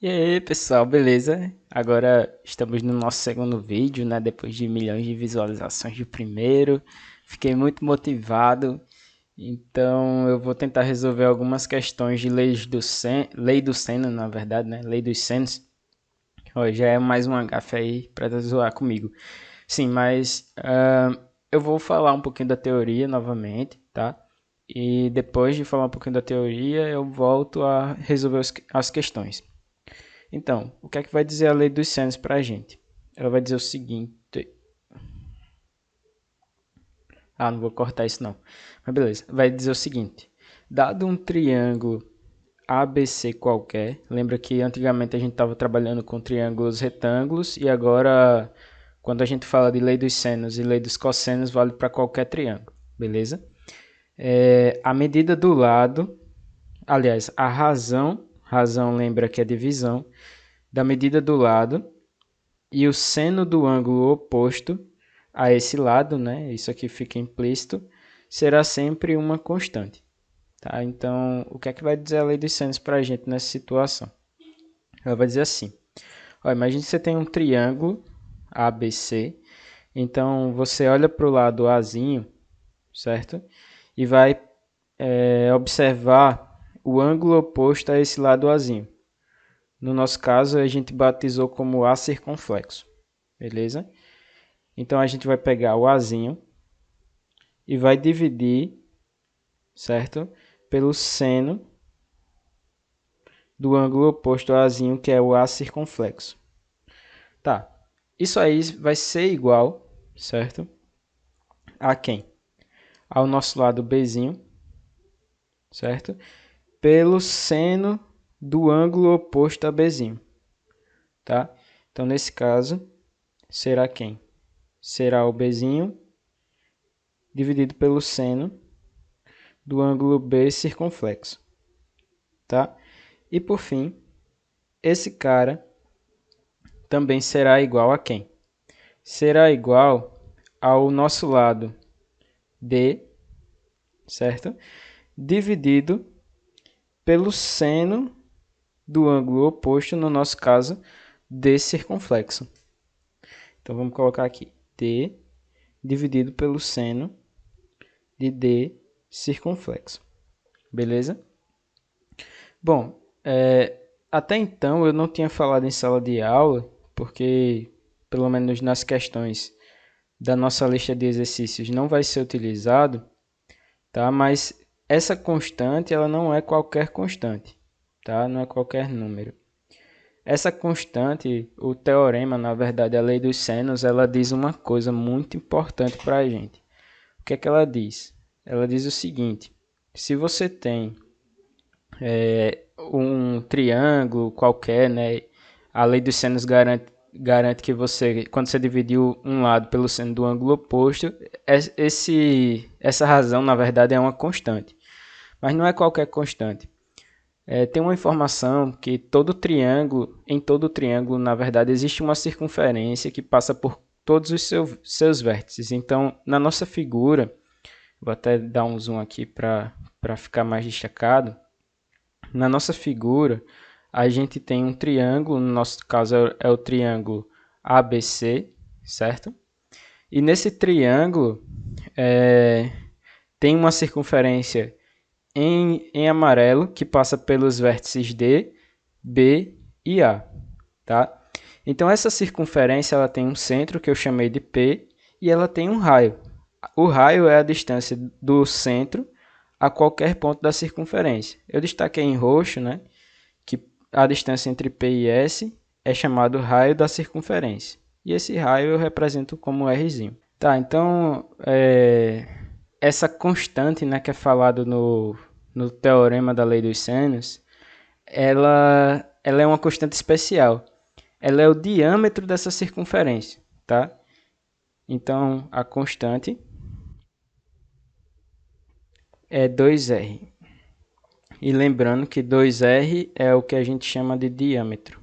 E aí, pessoal, beleza? Agora estamos no nosso segundo vídeo, né? Depois de milhões de visualizações do primeiro. Fiquei muito motivado, então eu vou tentar resolver algumas questões de lei do seno, na verdade, né? Lei dos senos. Ó, já é mais uma gafe aí para zoar comigo. Sim, mas eu vou falar um pouquinho da teoria novamente, tá? E depois de falar um pouquinho da teoria, eu volto a resolver as questões. Então, o que é que vai dizer a lei dos senos para a gente? Ela vai dizer o seguinte. Ah, não vou cortar isso não. Mas beleza. Vai dizer o seguinte. Dado um triângulo ABC qualquer, lembra que antigamente a gente estava trabalhando com triângulos retângulos e agora, quando a gente fala de lei dos senos e lei dos cossenos, vale para qualquer triângulo, beleza? A medida do lado, aliás, razão lembra que é divisão, da medida do lado e o seno do ângulo oposto a esse lado, né? Isso aqui fica implícito, será sempre uma constante. Tá? Então, o que é que vai dizer a lei dos senos para a gente nessa situação? Ela vai dizer assim: ó, imagine que você tem um triângulo ABC, então você olha para o lado Azinho, certo? E vai observar o ângulo oposto a esse lado Azinho. No nosso caso, a gente batizou como A circunflexo, beleza? Então a gente vai pegar o Azinho e vai dividir, certo? Pelo seno do ângulo oposto ao Azinho, que é o A circunflexo. Tá, isso aí vai ser igual, certo? A quem? Ao nosso lado Bzinho, certo? Pelo seno do ângulo oposto a Bzinho, tá? Então nesse caso, será quem? Será o Bzinho dividido pelo seno do ângulo B circunflexo, tá? E por fim, esse cara também será igual a quem? Será igual ao nosso lado D, certo? Dividido pelo seno do ângulo oposto, no nosso caso, D circunflexo. Então vamos colocar aqui D dividido pelo seno de D circunflexo. Beleza? Bom, até então eu não tinha falado em sala de aula, porque pelo menos nas questões da nossa lista de exercícios não vai ser utilizado, tá? Mas essa constante ela não é qualquer constante, tá? Não é qualquer número. Essa constante, o teorema, na verdade, a lei dos senos, ela diz uma coisa muito importante para a gente. O que é que ela diz? Ela diz o seguinte: se você tem um triângulo qualquer, né? A lei dos senos garante que você, quando você dividiu um lado pelo seno do ângulo oposto, essa razão, na verdade, é uma constante. Mas não é qualquer constante. Tem uma informação que em todo triângulo, na verdade, existe uma circunferência que passa por todos os seus vértices. Então, na nossa figura, vou até dar um zoom aqui para ficar mais destacado. Na nossa figura, a gente tem um triângulo, no nosso caso é o triângulo ABC, certo? E nesse triângulo tem uma circunferência em amarelo que passa pelos vértices D, B e A, tá? Então essa circunferência ela tem um centro que eu chamei de P e ela tem um raio. O raio é a distância do centro a qualquer ponto da circunferência. Eu destaquei em roxo, né, que a distância entre P e S é chamado raio da circunferência. E esse raio eu represento como Rzinho. Tá, então essa constante, né, que é falado no teorema da lei dos senos, ela é uma constante especial. Ela é o diâmetro dessa circunferência, tá? Então a constante é 2r. E lembrando que 2r é o que a gente chama de diâmetro,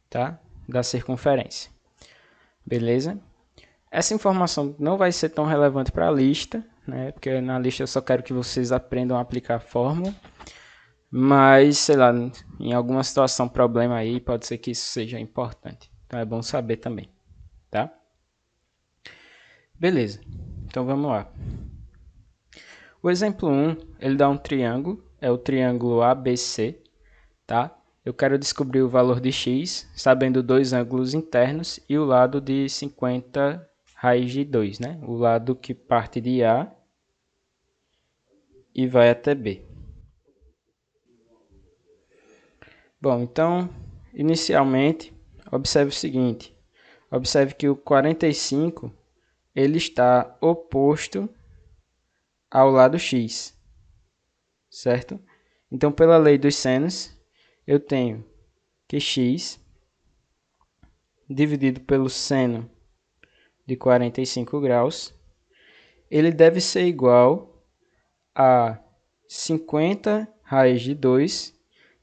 tá? Da circunferência. Beleza? Essa informação não vai ser tão relevante para a lista, né? Porque na lista eu só quero que vocês aprendam a aplicar a fórmula. Mas, sei lá, em alguma situação, problema aí, pode ser que isso seja importante. Então é bom saber também, tá? Beleza, então vamos lá. O exemplo 1, ele dá um triângulo, é o triângulo ABC, tá? Eu quero descobrir o valor de x, sabendo dois ângulos internos e o lado de 50 raiz de 2, né? O lado que parte de A e vai até B. Bom, então, inicialmente, observe o seguinte. Observe que o 45 ele está oposto ao lado x, certo? Então, pela lei dos senos, eu tenho que x dividido pelo seno de 45 graus, ele deve ser igual a 50 raiz de 2,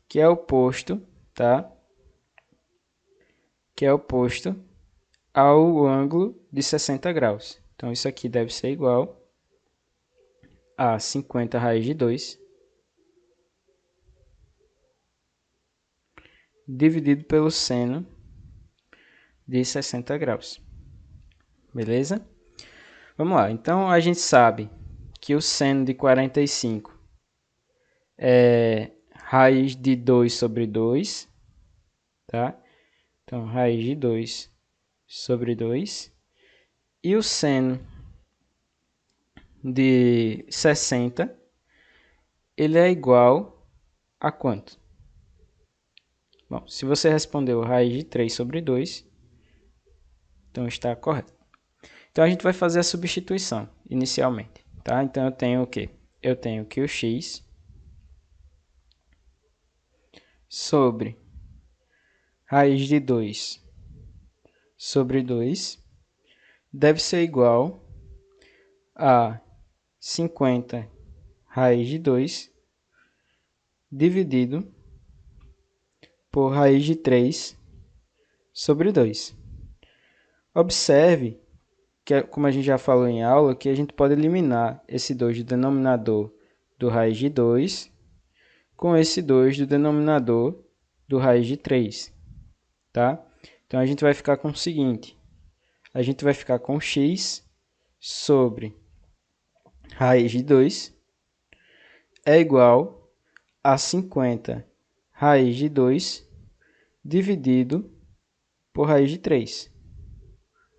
que é oposto, tá? Que é oposto ao ângulo de 60 graus. Então, isso aqui deve ser igual a 50 raiz de 2 dividido pelo seno de 60 graus. Beleza? Vamos lá. Então, a gente sabe que o seno de 45 é raiz de 2 sobre 2, tá? Então, raiz de 2 sobre 2. E o seno de 60, ele é igual a quanto? Bom, se você respondeu raiz de 3 sobre 2, então está correto. Então, a gente vai fazer a substituição inicialmente, tá? Então, eu tenho o quê? Eu tenho que o x sobre raiz de 2 sobre 2 deve ser igual a 50 raiz de 2 dividido por raiz de 3 sobre 2. Observe que, como a gente já falou em aula, que a gente pode eliminar esse 2 do denominador do raiz de 2 com esse 2 do denominador do raiz de 3, tá? Então, a gente vai ficar com o seguinte, a gente vai ficar com x sobre raiz de 2 é igual a 50 raiz de 2 dividido por raiz de 3,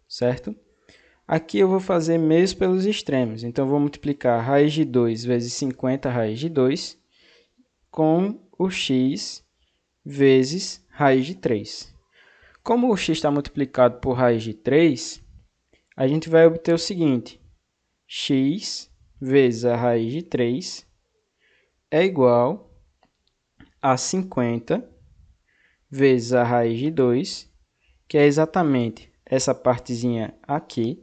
certo? Aqui eu vou fazer meios pelos extremos, então eu vou multiplicar raiz de 2 vezes 50 raiz de 2 com o x vezes raiz de 3. Como o x está multiplicado por raiz de 3, a gente vai obter o seguinte, x vezes a raiz de 3 é igual a 50 vezes a raiz de 2, que é exatamente essa partezinha aqui,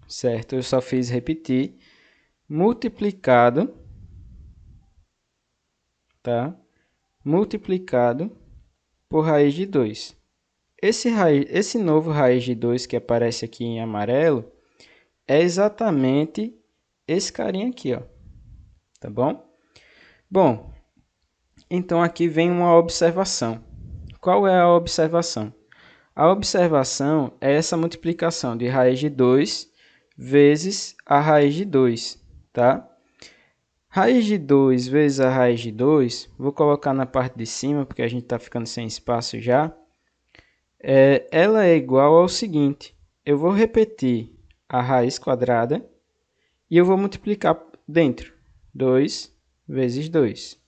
certo? Eu só fiz repetir, multiplicado, tá? Multiplicado por raiz de 2. Esse novo raiz de 2 que aparece aqui em amarelo é exatamente esse carinha aqui, ó. Tá bom? Bom, então aqui vem uma observação. Qual é a observação? A observação é essa multiplicação de raiz de 2 vezes a raiz de 2, tá? Raiz de 2 vezes a raiz de 2, vou colocar na parte de cima, porque a gente está ficando sem espaço já. Ela é igual ao seguinte, eu vou repetir a raiz quadrada e eu vou multiplicar dentro. 2 vezes 2.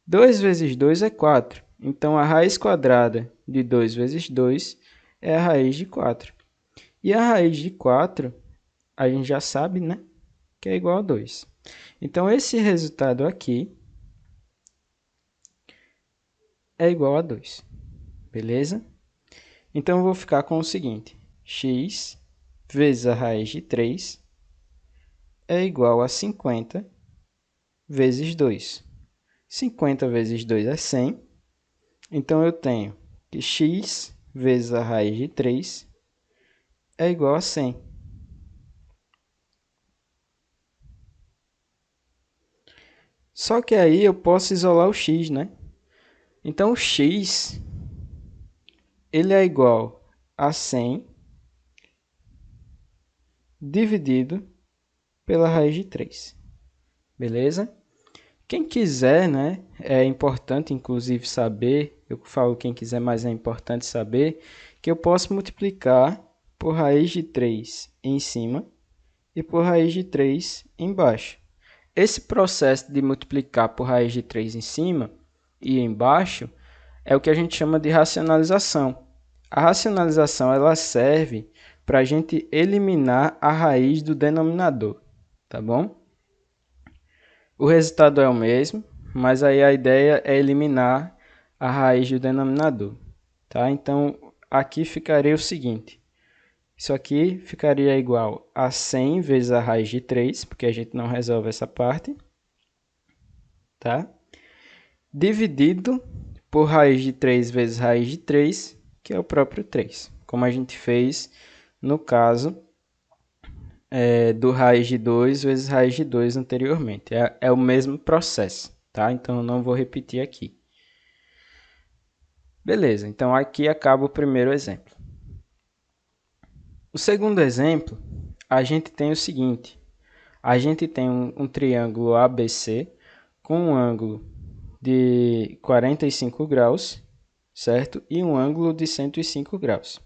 2 vezes 2 é 4. Então, a raiz quadrada de 2 vezes 2 é a raiz de 4. E a raiz de 4, a gente já sabe, né? Que é igual a 2. Então, esse resultado aqui é igual a 2. Beleza? Então, eu vou ficar com o seguinte. X vezes a raiz de 3 é igual a 50 vezes 2. 50 vezes 2 é 100. Então, eu tenho que x vezes a raiz de 3 é igual a 100. Só que aí eu posso isolar o x, né? Então o x ele é igual a 100 dividido pela raiz de 3. Beleza? Quem quiser, né, é importante inclusive saber, eu falo quem quiser, mas é importante saber que eu posso multiplicar por raiz de 3 em cima e por raiz de 3 embaixo. Esse processo de multiplicar por raiz de 3 em cima e embaixo é o que a gente chama de racionalização. A racionalização ela serve para a gente eliminar a raiz do denominador, tá bom? O resultado é o mesmo, mas aí a ideia é eliminar a raiz do denominador, tá? Então, aqui ficaria o seguinte. Isso aqui ficaria igual a 100 vezes a raiz de 3, porque a gente não resolve essa parte, tá? Dividido por raiz de 3 vezes raiz de 3, que é o próprio 3, como a gente fez no caso do raiz de 2 vezes raiz de 2 anteriormente. É o mesmo processo, tá? Então, eu não vou repetir aqui. Beleza, então aqui acaba o primeiro exemplo. O segundo exemplo, a gente tem o seguinte. A gente tem um triângulo ABC com um ângulo de 45 graus, certo? E um ângulo de 105 graus.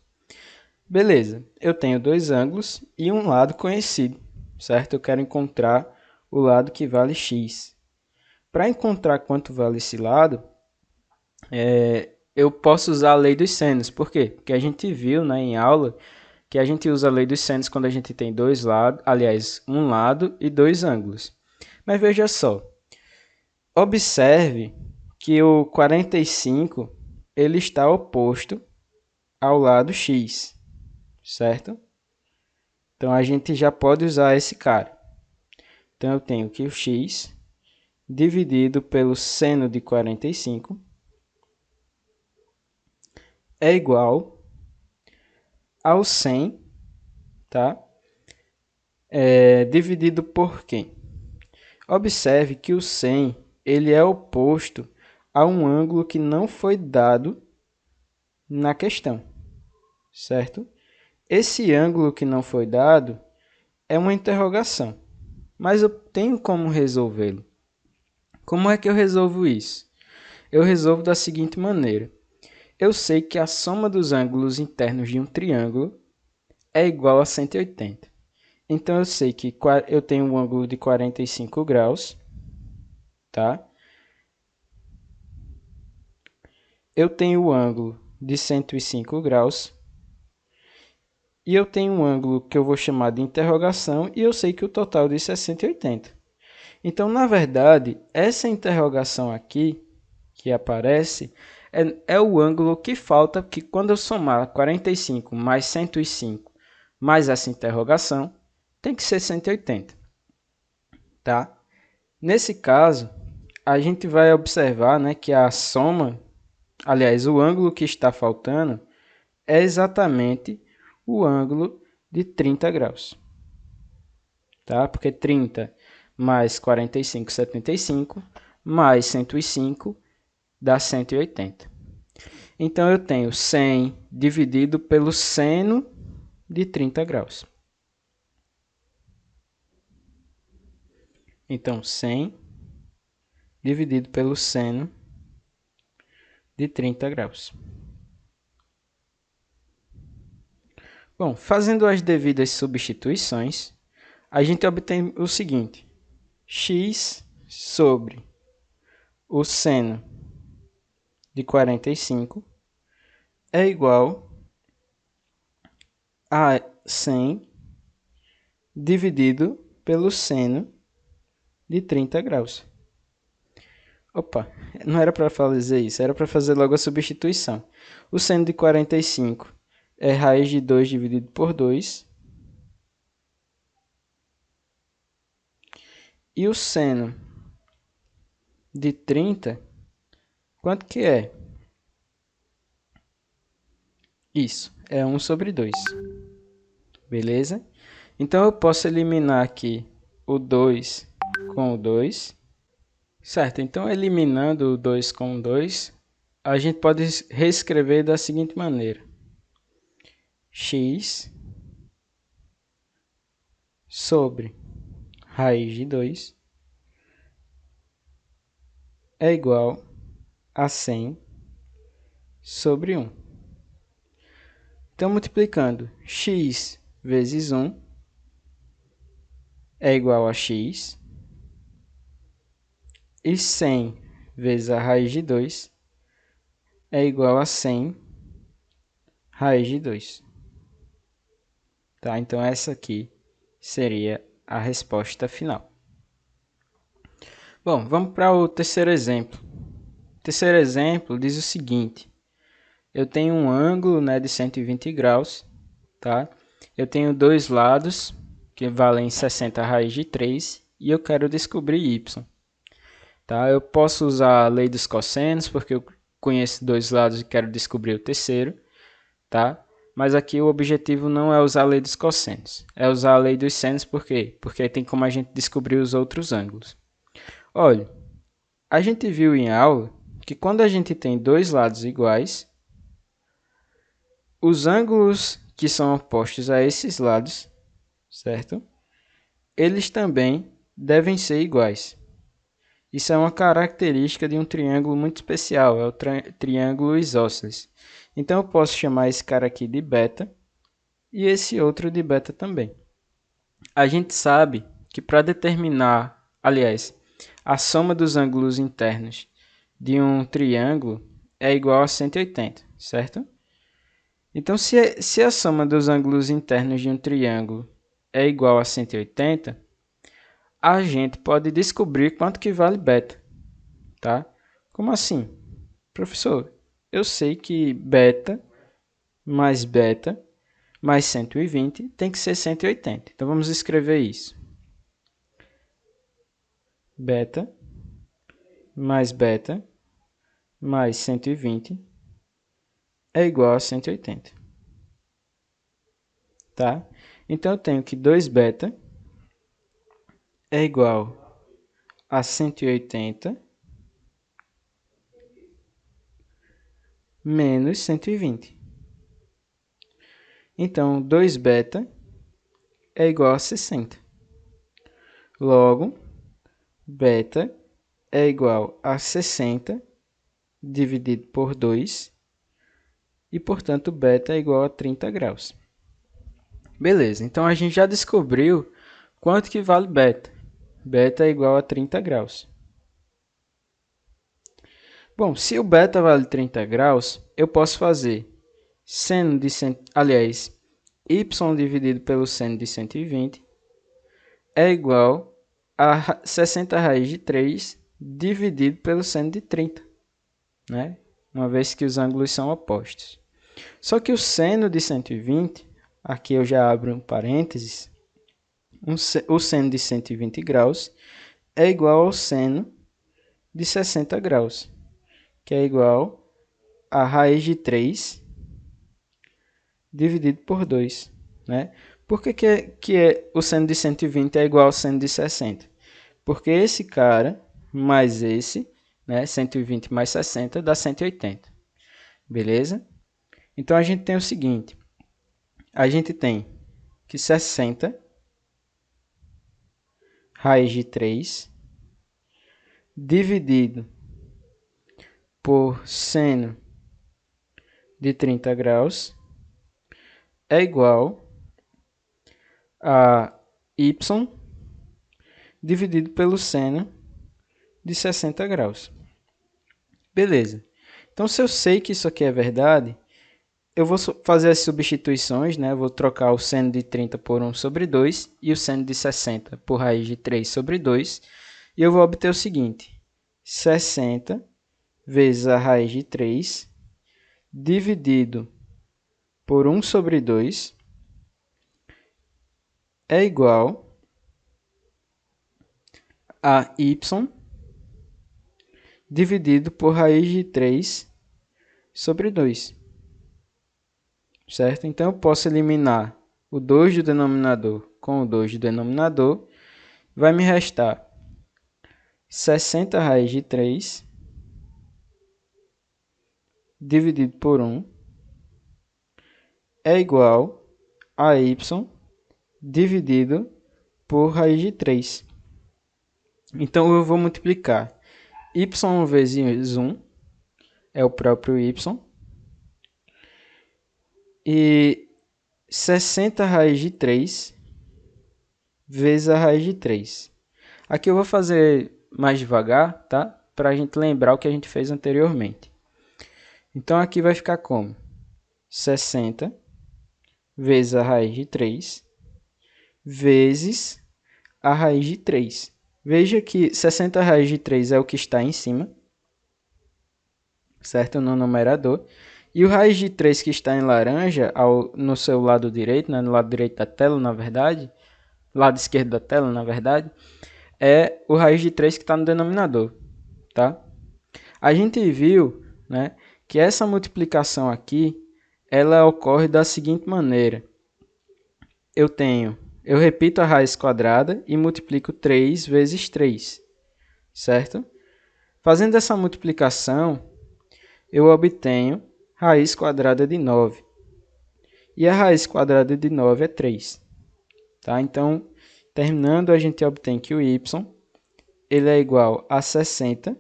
Beleza, eu tenho dois ângulos e um lado conhecido, certo? Eu quero encontrar o lado que vale x. Para encontrar quanto vale esse lado, eu posso usar a lei dos senos. Por quê? Porque a gente viu, né, em aula que a gente usa a lei dos senos quando a gente tem dois lados, aliás, um lado e dois ângulos. Mas veja só, observe que o 45 ele está oposto ao lado x, certo? Então a gente já pode usar esse cara. Então eu tenho que o x dividido pelo seno de 45 é igual ao 100, tá? Dividido por quem? Observe que o 100 ele é oposto a um ângulo que não foi dado na questão, certo? Esse ângulo que não foi dado é uma interrogação, mas eu tenho como resolvê-lo. Como é que eu resolvo isso? Eu resolvo da seguinte maneira. Eu sei que a soma dos ângulos internos de um triângulo é igual a 180. Então, eu sei que eu tenho um ângulo de 45 graus, tá? Eu tenho o ângulo de 105 graus. E eu tenho um ângulo que eu vou chamar de interrogação e eu sei que o total disso é 180. Então, na verdade, essa interrogação aqui, que aparece, é o ângulo que falta, que quando eu somar 45 mais 105 mais essa interrogação, tem que ser 180. Tá? Nesse caso, a gente vai observar, né, que a soma, aliás, o ângulo que está faltando é exatamente o ângulo de 30 graus. Tá? Porque 30 mais 45, 75, mais 105 dá 180. Então, eu tenho 100 dividido pelo seno de 30 graus. Então, 100 dividido pelo seno de 30 graus. Bom, fazendo as devidas substituições, a gente obtém o seguinte. X sobre o seno de 45 é igual a 100 dividido pelo seno de 30 graus. Opa, não era para fazer isso, era para fazer logo a substituição. O seno de 45 é raiz de 2 dividido por 2. E o seno de 30, quanto que é? Isso, é 1 sobre 2. Beleza? Então, eu posso eliminar aqui o 2 com o 2. Certo, então eliminando o 2 com 2, a gente pode reescrever da seguinte maneira. X sobre raiz de 2 é igual a 100 sobre 1. Então, multiplicando x vezes 1 é igual a x, e 100 vezes a raiz de 2 é igual a 100 raiz de 2. Tá? Então, essa aqui seria a resposta final. Bom, vamos para o terceiro exemplo. O terceiro exemplo diz o seguinte. Eu tenho um ângulo, né, de 120 graus, tá? Eu tenho dois lados que valem 60 raiz de 3 e eu quero descobrir y. Tá? Eu posso usar a lei dos cossenos porque eu conheço dois lados e quero descobrir o terceiro, tá? Mas aqui o objetivo não é usar a lei dos cossenos, é usar a lei dos senos, por quê? Porque tem como a gente descobrir os outros ângulos. Olha, a gente viu em aula que quando a gente tem dois lados iguais, os ângulos que são opostos a esses lados, certo? Eles também devem ser iguais. Isso é uma característica de um triângulo muito especial, é o triângulo isósceles. Então eu posso chamar esse cara aqui de beta e esse outro de beta também. A gente sabe que para determinar, aliás, a soma dos ângulos internos de um triângulo é igual a 180, certo? Então, se a soma dos ângulos internos de um triângulo é igual a 180, a gente pode descobrir quanto que vale beta, tá? Como assim? Professor, eu sei que beta mais 120 tem que ser 180. Então, vamos escrever isso. Beta mais 120 é igual a 180. Tá? Então, eu tenho que 2 beta é igual a 180 menos 120. Então, 2 beta é igual a 60. Logo, beta é igual a 60 dividido por 2 e, portanto, beta é igual a 30 graus. Beleza, então a gente já descobriu quanto que vale beta. Beta é igual a 30 graus. Bom, se o beta vale 30 graus, eu posso fazer seno de y dividido pelo seno de 120 é igual a 60 raiz de 3 dividido pelo seno de 30, né? Uma vez que os ângulos são opostos. Só que o seno de 120, aqui eu já abro um parênteses, o seno de 120 graus é igual ao seno de 60 graus, que é igual a raiz de 3 dividido por 2, né? Por que o seno de 120 é igual ao seno de 60? Porque esse cara mais esse, né, 120 mais 60 dá 180. Beleza? Então a gente tem o seguinte, a gente tem que 60 raiz de 3 dividido por seno de 30 graus é igual a y dividido pelo seno de 60 graus. Beleza. Então, se eu sei que isso aqui é verdade, eu vou fazer as substituições, né? Vou trocar o seno de 30 por 1 sobre 2 e o seno de 60 por raiz de 3 sobre 2. E eu vou obter o seguinte, 60 vezes a raiz de 3 dividido por 1 sobre 2 é igual a y dividido por raiz de 3 sobre 2. Certo? Então, eu posso eliminar o 2 do denominador com o 2 do denominador. Vai me restar 60 raiz de 3 dividido por 1 é igual a y dividido por raiz de 3. Então, eu vou multiplicar y vezes 1, é o próprio y, e 60 raiz de 3 vezes a raiz de 3. Aqui eu vou fazer mais devagar, tá? Para a gente lembrar o que a gente fez anteriormente. Então, aqui vai ficar como? 60 vezes a raiz de 3 vezes a raiz de 3. Veja que 60 raiz de 3 é o que está em cima, certo? No numerador. E o raiz de 3 que está em laranja, no seu lado direito, né? No lado direito da tela, na verdade, lado esquerdo da tela, na verdade, é o raiz de 3 que está no denominador, tá? A gente viu, né, que essa multiplicação aqui, ela ocorre da seguinte maneira. Eu repito a raiz quadrada e multiplico 3 vezes 3, certo? Fazendo essa multiplicação, eu obtenho raiz quadrada de 9. E a raiz quadrada de 9 é 3. Tá? Então, terminando, a gente obtém que o y ele é igual a 60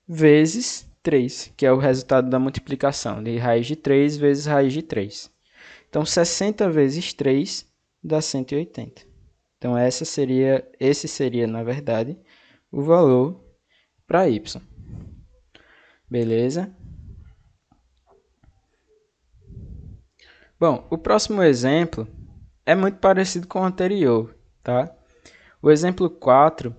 vezes 3, que é o resultado da multiplicação de raiz de 3 vezes raiz de 3. Então, 60 vezes 3 dá 180. Então, esse seria, na verdade, o valor para y. Beleza? Bom, o próximo exemplo é muito parecido com o anterior, tá? O exemplo 4,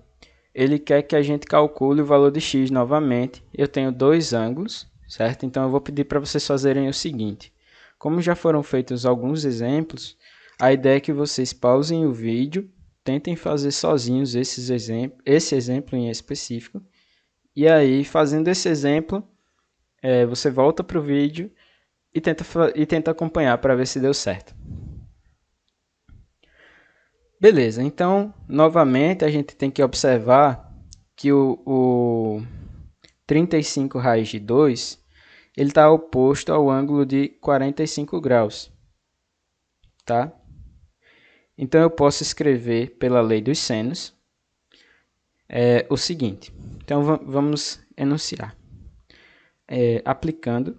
ele quer que a gente calcule o valor de x novamente. Eu tenho dois ângulos, certo? Então, eu vou pedir para vocês fazerem o seguinte. Como já foram feitos alguns exemplos, a ideia é que vocês pausem o vídeo, tentem fazer sozinhos esse exemplo em específico. E aí, fazendo esse exemplo, você volta para o vídeo e tenta acompanhar para ver se deu certo. Beleza, então, novamente, a gente tem que observar que o 35 raiz de 2 ele está oposto ao ângulo de 45 graus. Tá? Então, eu posso escrever pela lei dos senos o seguinte. Então, vamos enunciar. Aplicando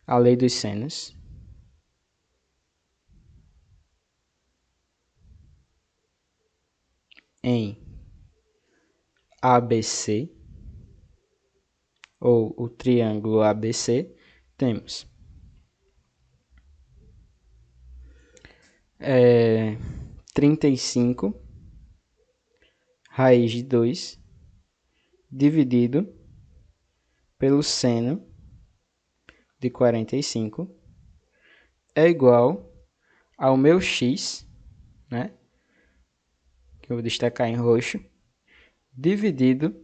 a lei dos senos em ABC, ou o triângulo ABC, temos 35 raiz de 2 dividido pelo seno de 45 é igual ao meu x, né, que eu vou destacar em roxo, dividido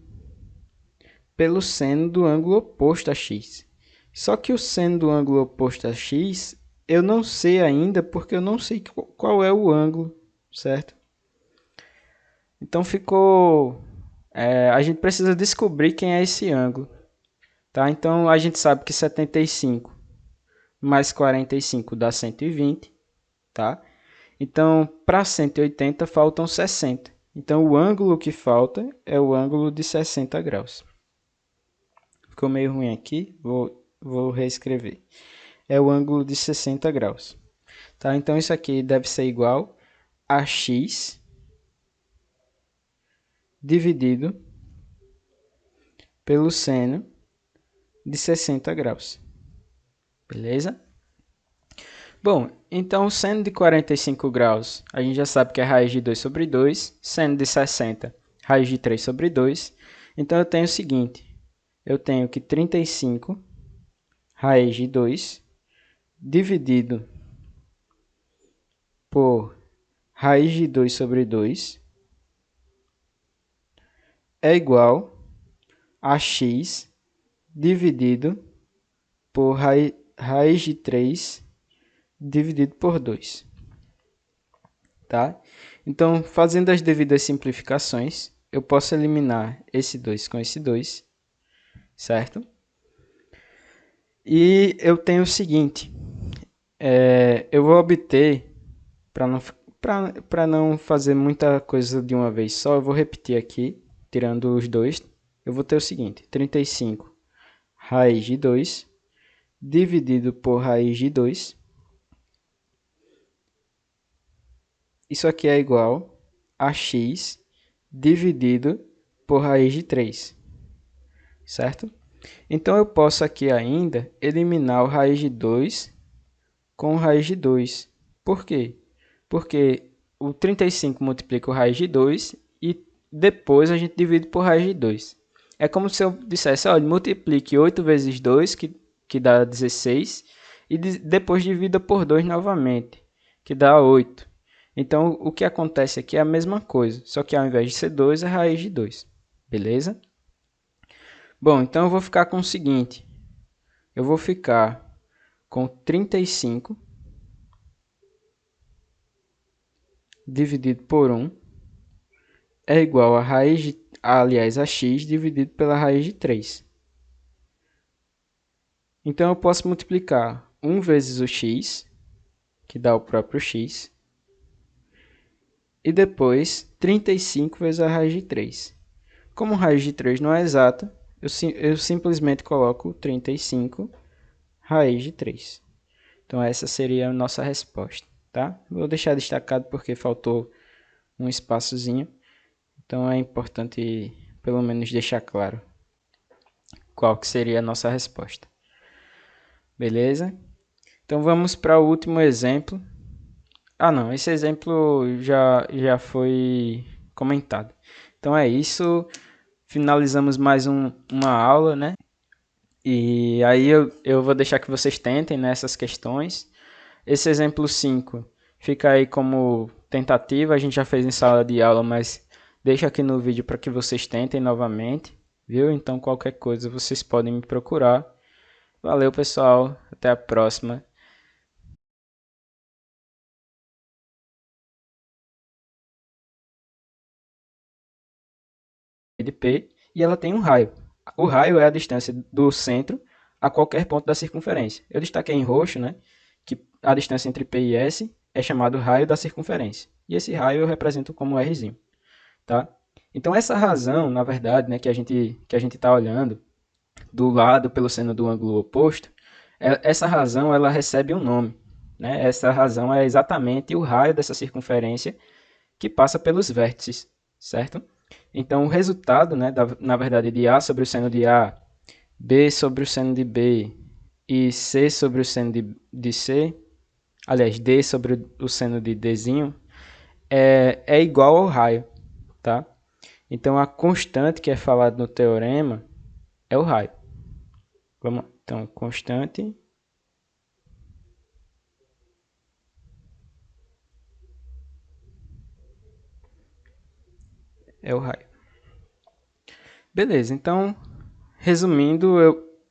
pelo seno do ângulo oposto a x. Só que o seno do ângulo oposto a x, eu não sei ainda, porque eu não sei qual é o ângulo, certo? Então ficou... a gente precisa descobrir quem é esse ângulo. Tá? Então a gente sabe que 75 mais 45 dá 120. Tá? Então para 180 faltam 60. Então o ângulo que falta é o ângulo de 60 graus. Ficou meio ruim aqui, vou reescrever. É o ângulo de 60 graus. Tá? Então isso aqui deve ser igual a x dividido pelo seno de 60 graus. Beleza? Bom, então o seno de 45 graus, a gente já sabe que é raiz de 2 sobre 2. Seno de 60, raiz de 3 sobre 2. Então eu tenho o seguinte. Eu tenho que 35 raiz de 2 dividido por raiz de 2 sobre 2 é igual a x dividido por raiz de 3 dividido por 2. tá? Então, fazendo as devidas simplificações, eu posso eliminar esse 2 com esse 2, certo? E eu tenho o seguinte, eu vou obter, para não fazer muita coisa de uma vez só, eu vou repetir aqui, tirando os dois, eu vou ter o seguinte, 35 raiz de 2 dividido por raiz de 2. Isso aqui é igual a x dividido por raiz de 3, certo? Então, eu posso aqui ainda eliminar o raiz de 2 com raiz de 2. Por quê? Porque o 35 multiplica o raiz de 2 e depois a gente divide por raiz de 2. É como se eu dissesse, olha, multiplique 8 vezes 2, que dá 16, e depois divida por 2 novamente, que dá 8. Então, o que acontece aqui é a mesma coisa, só que ao invés de ser 2, é raiz de 2. Beleza? Bom, então eu vou ficar com o seguinte. Eu vou ficar com 35 dividido por 1 é igual a raiz de, aliás, a x dividido pela raiz de 3. Então, eu posso multiplicar 1 vezes o x, que dá o próprio x, e depois 35 vezes a raiz de 3. Como raiz de 3 não é exata, eu simplesmente coloco 35 raiz de 3. Então, essa seria a nossa resposta, tá? Vou deixar destacado porque faltou um espaçozinho. Então, é importante, pelo menos, deixar claro qual que seria a nossa resposta. Beleza? Então, vamos para o último exemplo. Ah, não. Esse exemplo já foi comentado. Então, é isso. Finalizamos mais uma aula, né? E aí eu vou deixar que vocês tentem nessas questões. Esse exemplo 5 fica aí como tentativa. A gente já fez em sala de aula, mas deixa aqui no vídeo para que vocês tentem novamente, viu? Então qualquer coisa vocês podem me procurar. Valeu, pessoal. Até a próxima. De P e ela tem um raio. O raio é a distância do centro a qualquer ponto da circunferência. Eu destaquei em roxo, né, que a distância entre P e S é chamado raio da circunferência. E esse raio eu represento como Rzinho, tá? Então essa razão, na verdade, né, que a gente está olhando do lado pelo seno do ângulo oposto, essa razão ela recebe um nome, né? Essa razão é exatamente o raio dessa circunferência que passa pelos vértices, certo? Então, o resultado, né, na verdade, de A sobre o seno de A, B sobre o seno de B e C sobre o seno de C, aliás, D sobre o seno de Dzinho, é igual ao raio, tá? Então, a constante que é falada no teorema é o raio. Vamos, então, constante é o raio. Beleza, então, resumindo,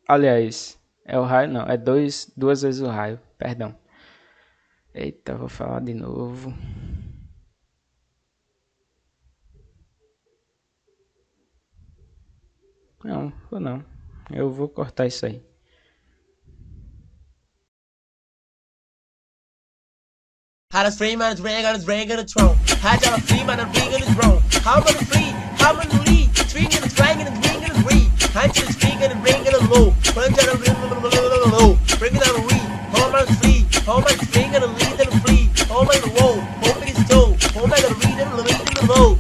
aliás, é o raio, não, é duas vezes o raio, perdão. Eita, vou falar de novo. Não, vou não. Eu vou cortar isso aí. How to stream and drink and drink and throw. How to stream and drink and throw. How many free? How many lead? String and drink and drink and read. How to speak and bring and low. Punch and low. Bring it on read. How much free? How much string and lead and free. How much low. How many stone. How much read and low.